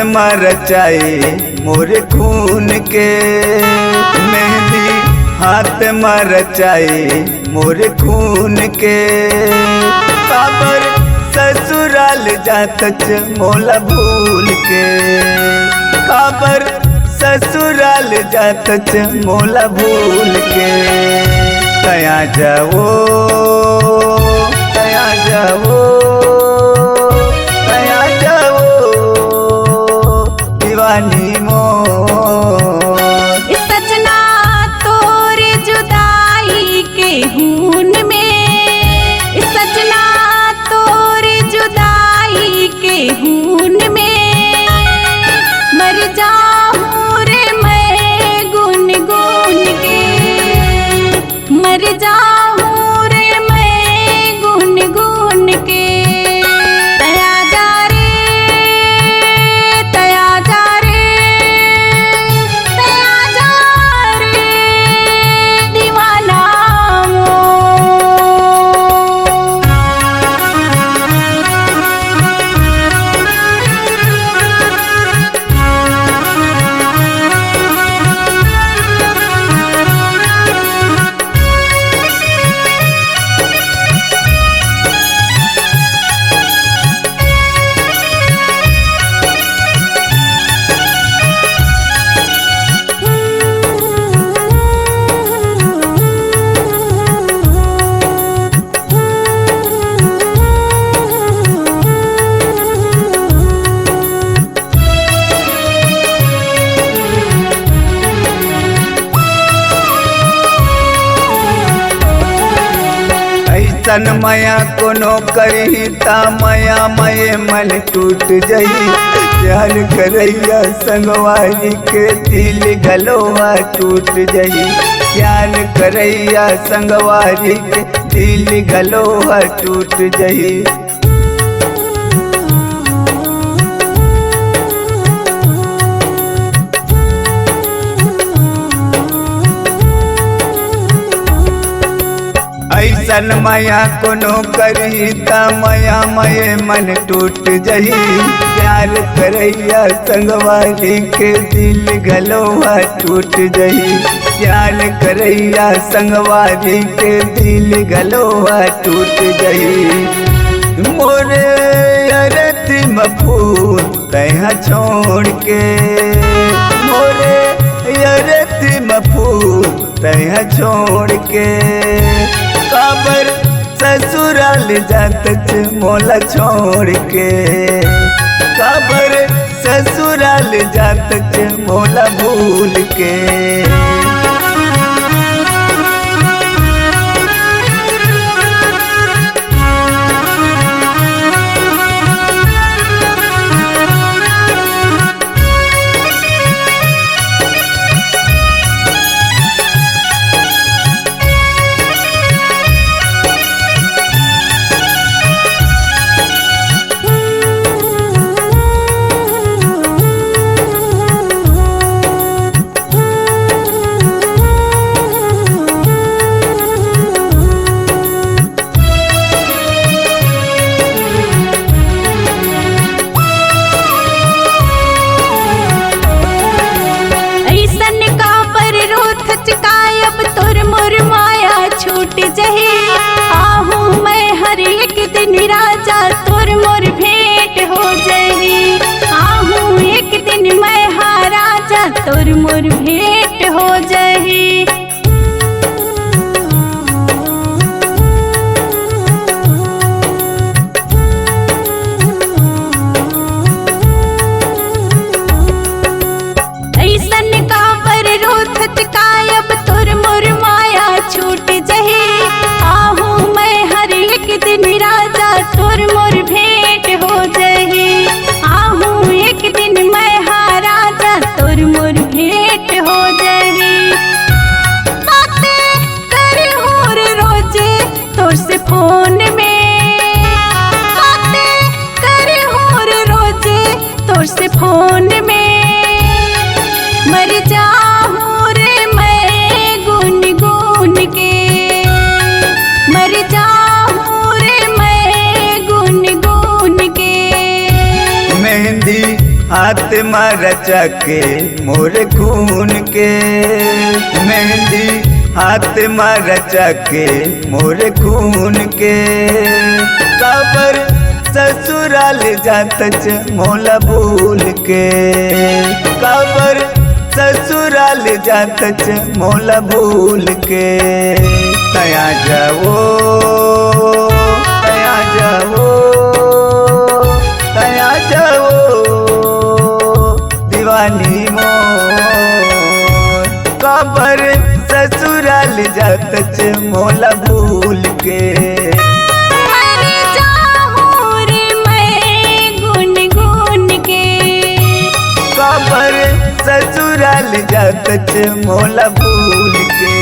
में रचाई मोर खून के, मेहंदी हाथ में रचाई मोर खून के। काबर ससुराल जात मोला भूल के, काबर ससुराल जात मोला भूल के। तया जाओ तया जाओ तया जाओ दीवानी मोर। सजना तोरे जुदाई के हून में, सजना तोरे जुदाई के हून में मर जाऊं रे मैं गुन गुन के, मर जाऊं रे मैं गुन गुन के। तया जा रे तया जा रे तया जा रे दीवाना तन माया कोनो करी ता माया मये मन टूट जई। प्यार करैया संगवारी के दिल गलोवा टूट जई, प्यार करैया संगवारी के दिल गलोवा टूट जई। ऐसन माया कोनो करी ता माया मये मन टूट जही। प्यार करैया संगवारी के दिल गलोवा टूट जही, प्यार करैया संगवारी के दिल गलोवा टूट जही। मोरे अरती मफूल तैहा छोड़ के, मोरे अरती मफूल तैहा छोड़ के। काबर ससुराल जात मोला छोड़ के, काबर ससुराल जात मोला भूल के। छूट जही आहू मैं हर एक दिन राजा तोर मोर भेंट हो जही। आहू एक दिन मैं हा राजा तोर मोर भेंट हो जही। ऐसन का पर रोथत कायब तोर मोर माया छूट जही। आहू मैं हर एक दिन राजा तोर मोर भेंट हो जही। आहू एक दिन मैं हा राजा तोर मोर भेंट हो जही। हाथ में रचा के मोर खून के मेहंदी हाथ में रचा के मोर खून के काबर ससुराल जात मोला भूल के काबर ससुराल जात मोला भूल के तया जाओ तया जाओ तया जाओ दीवानी मोर काबर ससुराल जात मोला भूल के काबर ससुराल जात मोला भूल के